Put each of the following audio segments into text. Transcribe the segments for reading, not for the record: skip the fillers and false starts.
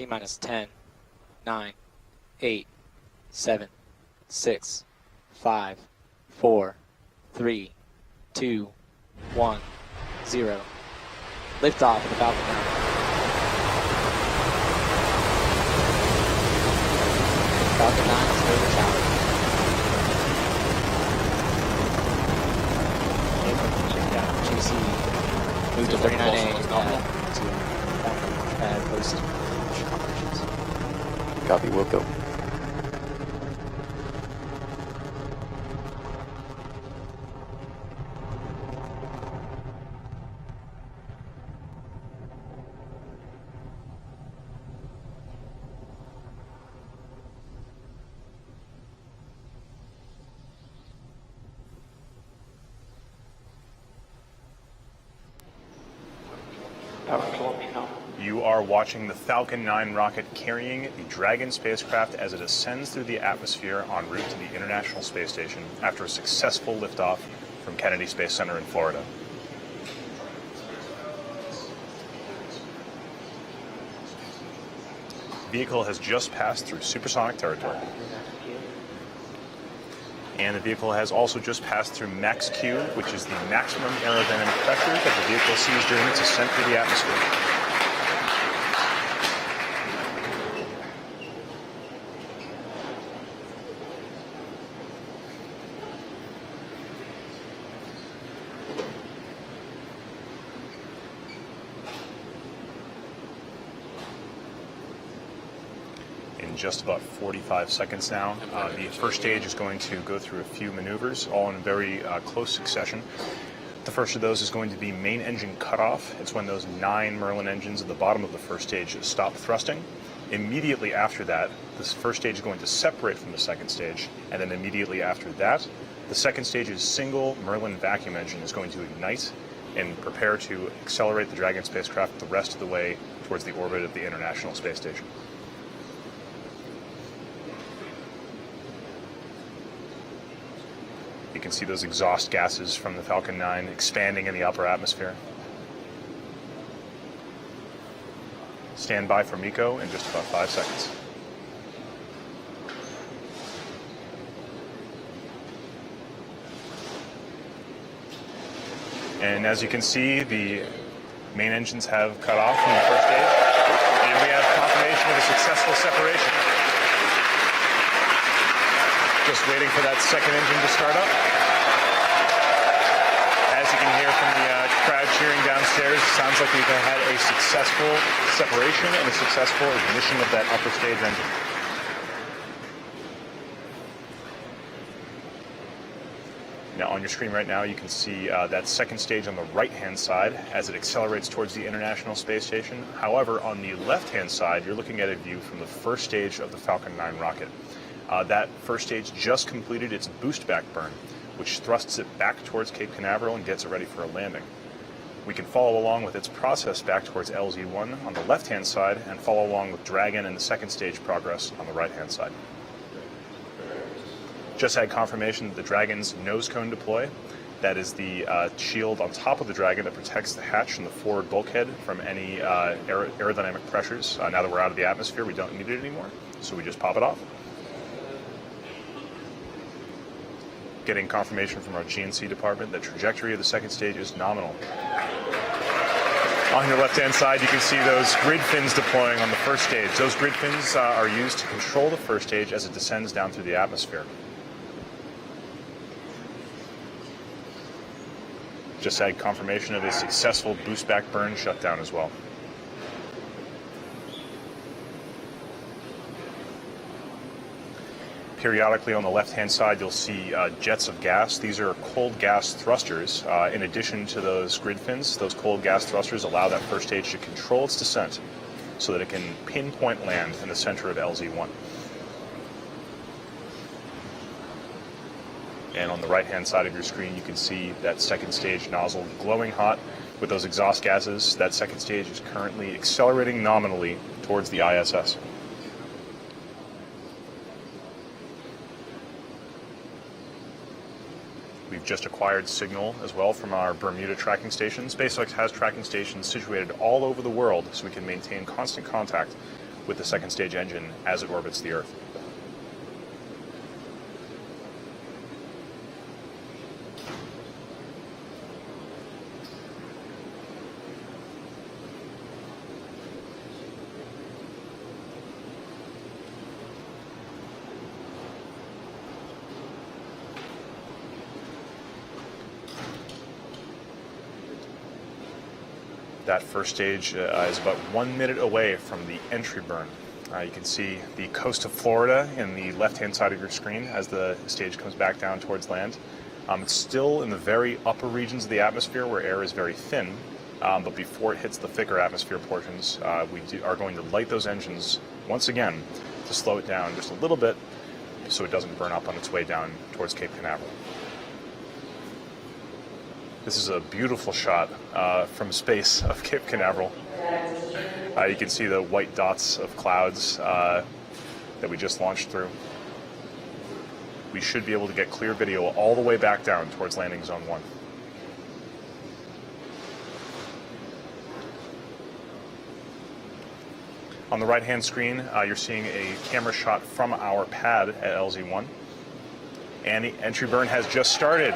T-minus 10, 9, 8, 7, 6, 5, 4, 3, 2, 1, 0. Liftoff of the Falcon 9. Falcon 9 is over tower. GC moved to 39A to post operations. Copy, we'll go. You are watching the Falcon 9 rocket carrying the Dragon spacecraft as it ascends through the atmosphere en route to the International Space Station after a successful liftoff from Kennedy Space Center in Florida. The vehicle has just passed through supersonic territory. And the vehicle has also just passed through max Q, which is the maximum aerodynamic pressure that the vehicle sees during its ascent through the atmosphere. In just about 45 seconds now, the first stage is going to go through a few maneuvers, all in very close succession. The first of those is going to be main engine cutoff. It's when those 9 Merlin engines at the bottom of the first stage stop thrusting. Immediately after that, this first stage is going to separate from the second stage, and then immediately after that, the second stage's single Merlin vacuum engine is going to ignite and prepare to accelerate the Dragon spacecraft the rest of the way towards the orbit of the International Space Station. You can see those exhaust gases from the Falcon 9 expanding in the upper atmosphere. Stand by for MECO in just about 5 seconds. And as you can see, the main engines have cut off from the first stage, and we have confirmation of a successful separation. Just waiting for that second engine to start up. As you can hear from the crowd cheering downstairs, it sounds like we've had a successful separation and a successful ignition of that upper stage engine. Now on your screen right now, you can see that second stage on the right-hand side as it accelerates towards the International Space Station. However, on the left-hand side, you're looking at a view from the first stage of the Falcon 9 rocket. That first stage just completed its boost back burn, which thrusts it back towards Cape Canaveral and gets it ready for a landing. We can follow along with its process back towards LZ1 on the left-hand side and follow along with Dragon and the second stage progress on the right-hand side. Just had confirmation that the Dragon's nose cone deploy, that is the shield on top of the Dragon that protects the hatch and the forward bulkhead from any aerodynamic pressures. Now that we're out of the atmosphere, we don't need it anymore, so we just pop it off. Getting confirmation from our GNC department that trajectory of the second stage is nominal. On your left-hand side, you can see those grid fins deploying on the first stage. Those grid fins are used to control the first stage as it descends down through the atmosphere. Just had confirmation of a successful boost back burn shutdown as well. Periodically on the left-hand side, you'll see jets of gas. These are cold gas thrusters. In addition to those grid fins, those cold gas thrusters allow that first stage to control its descent so that it can pinpoint land in the center of LZ1. And on the right-hand side of your screen, you can see that second stage nozzle glowing hot with those exhaust gases. That second stage is currently accelerating nominally towards the ISS. We've just acquired signal as well from our Bermuda tracking station. SpaceX has tracking stations situated all over the world so we can maintain constant contact with the second stage engine as it orbits the Earth. That first stage is about 1 minute away from the entry burn. You can see the coast of Florida in the left-hand side of your screen as the stage comes back down towards land. It's still in the very upper regions of the atmosphere where air is very thin, but before it hits the thicker atmosphere portions, we are going to light those engines once again to slow it down just a little bit so it doesn't burn up on its way down towards Cape Canaveral. This is a beautiful shot from space of Cape Canaveral. You can see the white dots of clouds that we just launched through. We should be able to get clear video all the way back down towards landing zone 1. On the right-hand screen, you're seeing a camera shot from our pad at LZ1. And the entry burn has just started.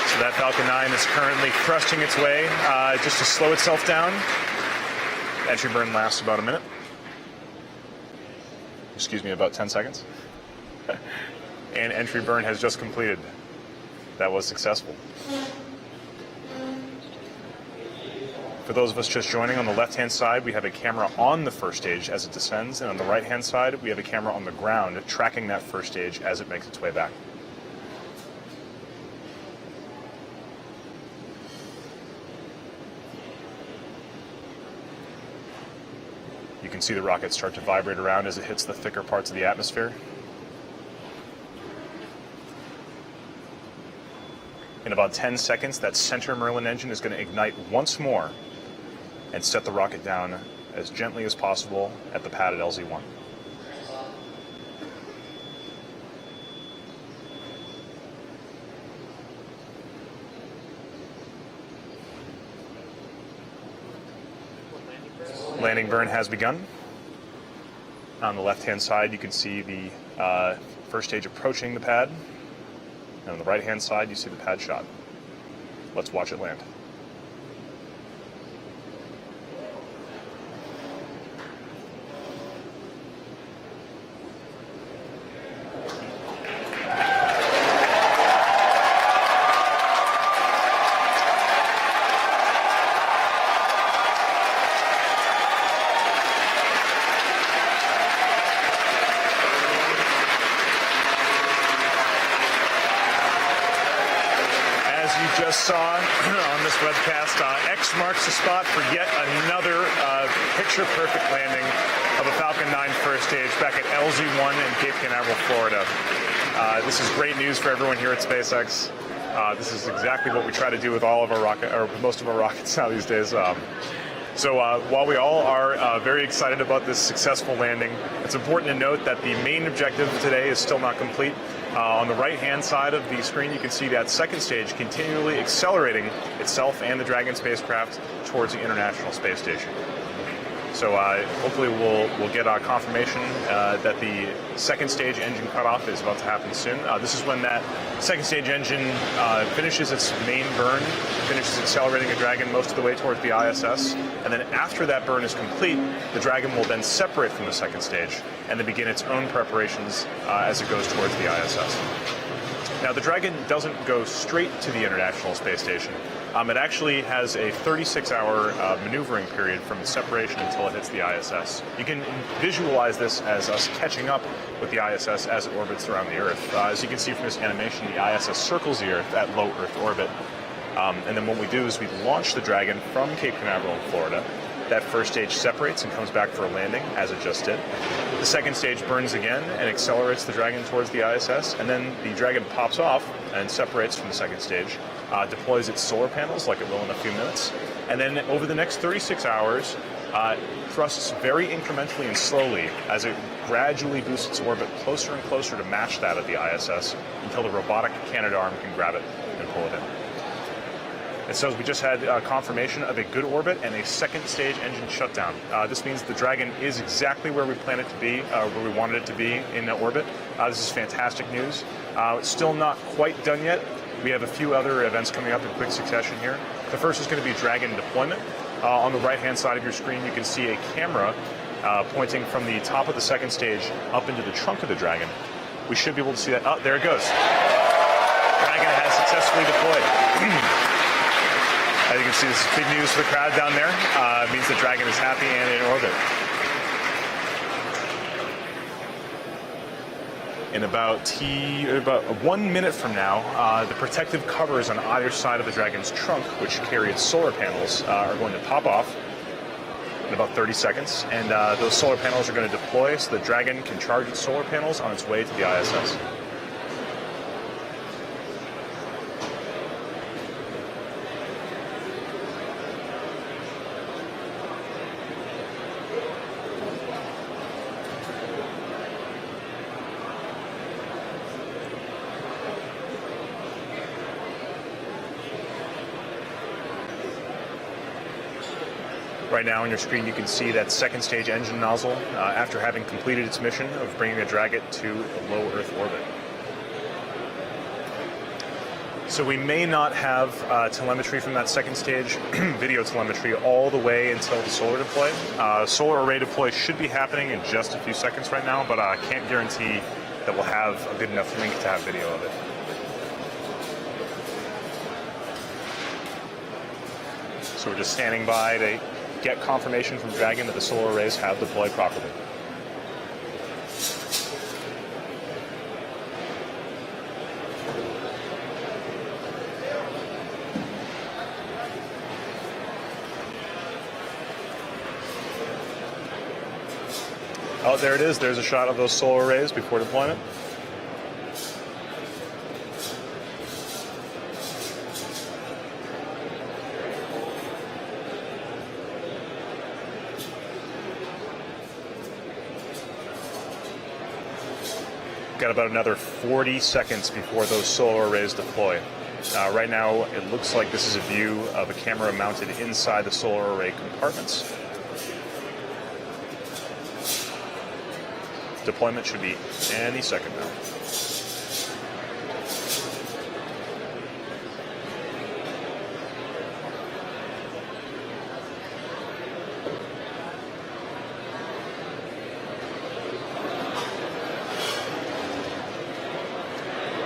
So that Falcon 9 is currently thrusting its way just to slow itself down. Entry burn lasts about a minute. Excuse me, about 10 seconds. And entry burn has just completed. That was successful. For those of us just joining, on the left-hand side, we have a camera on the first stage as it descends, and on the right-hand side, we have a camera on the ground tracking that first stage as it makes its way back. You can see the rocket start to vibrate around as it hits the thicker parts of the atmosphere. In about 10 seconds, that center Merlin engine is going to ignite once more and set the rocket down as gently as possible at the pad at LZ1. Landing burn has begun. On the left-hand side, you can see the first stage approaching the pad. And on the right-hand side, you see the pad shot. Let's watch it land. Just saw on this webcast, X marks the spot for yet another picture-perfect landing of a Falcon 9 first stage back at LZ1 in Cape Canaveral, Florida. This is great news for everyone here at SpaceX. This is exactly what we try to do with all of our most of our rockets now these days. So while we all are very excited about this successful landing, it's important to note that the main objective today is still not complete. On the right-hand side of the screen, you can see that second stage continually accelerating itself and the Dragon spacecraft towards the International Space Station. So hopefully we'll get confirmation that the second stage engine cutoff is about to happen soon. This is when that second stage engine finishes its main burn, finishes accelerating a Dragon most of the way towards the ISS, and then after that burn is complete, the Dragon will then separate from the second stage and then begin its own preparations as it goes towards the ISS. Now, the Dragon doesn't go straight to the International Space Station. It actually has a 36-hour maneuvering period from the separation until it hits the ISS. You can visualize this as us catching up with the ISS as it orbits around the Earth. As you can see from this animation, the ISS circles the Earth at low Earth orbit. And then what we do is we launch the Dragon from Cape Canaveral in Florida. That first stage separates and comes back for a landing, as it just did. The second stage burns again and accelerates the Dragon towards the ISS, and then the Dragon pops off and separates from the second stage, deploys its solar panels like it will in a few minutes, and then over the next 36 hours, thrusts very incrementally and slowly as it gradually boosts its orbit closer and closer to match that of the ISS until the robotic Canadarm can grab it and pull it in. It says we just had confirmation of a good orbit and a second stage engine shutdown. This means the Dragon is exactly where we planned it to be, where we wanted it to be in orbit. This is fantastic news. It's still not quite done yet. We have a few other events coming up in quick succession here. The first is going to be Dragon deployment. On the right-hand side of your screen, you can see a camera pointing from the top of the second stage up into the trunk of the Dragon. We should be able to see that. Oh, there it goes. Dragon has successfully deployed. As you can see, this is big news for the crowd down there. It means the Dragon is happy and in orbit. In about 1 minute from now, the protective covers on either side of the Dragon's trunk, which carry its solar panels, are going to pop off in about 30 seconds. And those solar panels are going to deploy so the Dragon can charge its solar panels on its way to the ISS. Right now on your screen you can see that second stage engine nozzle after having completed its mission of bringing the Dragon to a low Earth orbit. So we may not have telemetry from that second stage, video telemetry, all the way until the solar deploy. Solar array deploy should be happening in just a few seconds right now, but I can't guarantee that we'll have a good enough link to have video of it. So we're just standing by to get confirmation from Dragon that the solar arrays have deployed properly. Oh, there it is. There's a shot of those solar arrays before deployment. Got about another 40 seconds before those solar arrays deploy. Right now, it looks like this is a view of a camera mounted inside the solar array compartments. Deployment should be any second now.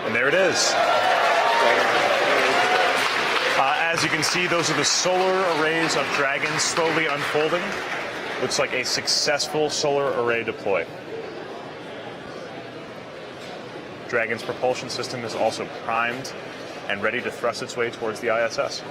And there it is. As you can see, those are the solar arrays of Dragon slowly unfolding. Looks like a successful solar array deploy. Dragon's propulsion system is also primed and ready to thrust its way towards the ISS.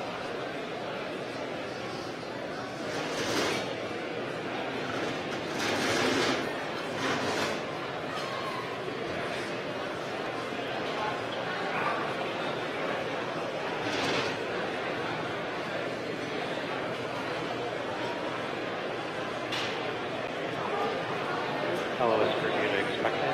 Hello, is Bermuda expected?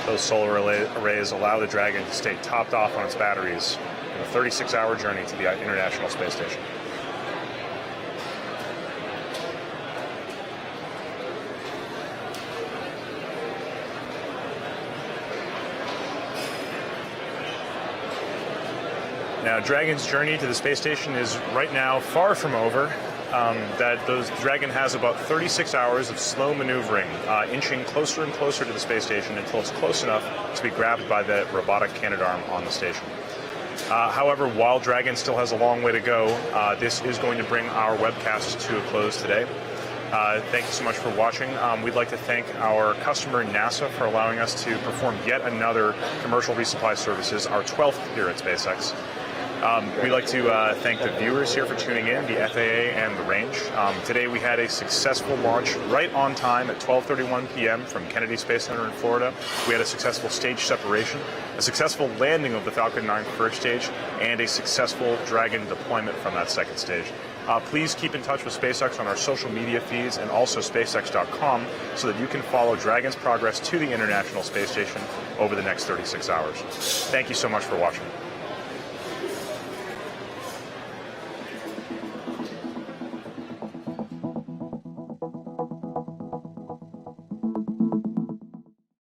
Those solar arrays allow the Dragon to stay topped off on its batteries in a 36-hour journey to the International Space Station. Now, Dragon's journey to the space station is right now far from over. Dragon has about 36 hours of slow maneuvering, inching closer and closer to the space station until it's close enough to be grabbed by the robotic Canadarm on the station. However, while Dragon still has a long way to go, this is going to bring our webcast to a close today. Thank you so much for watching. We'd like to thank our customer NASA for allowing us to perform yet another commercial resupply services, our 12th here at SpaceX. We'd like to thank the viewers here for tuning in, the FAA and the range. Today we had a successful launch right on time at 12:31 p.m. from Kennedy Space Center in Florida. We had a successful stage separation, a successful landing of the Falcon 9 first stage, and a successful Dragon deployment from that second stage. Please keep in touch with SpaceX on our social media feeds and also SpaceX.com so that you can follow Dragon's progress to the International Space Station over the next 36 hours. Thank you so much for watching.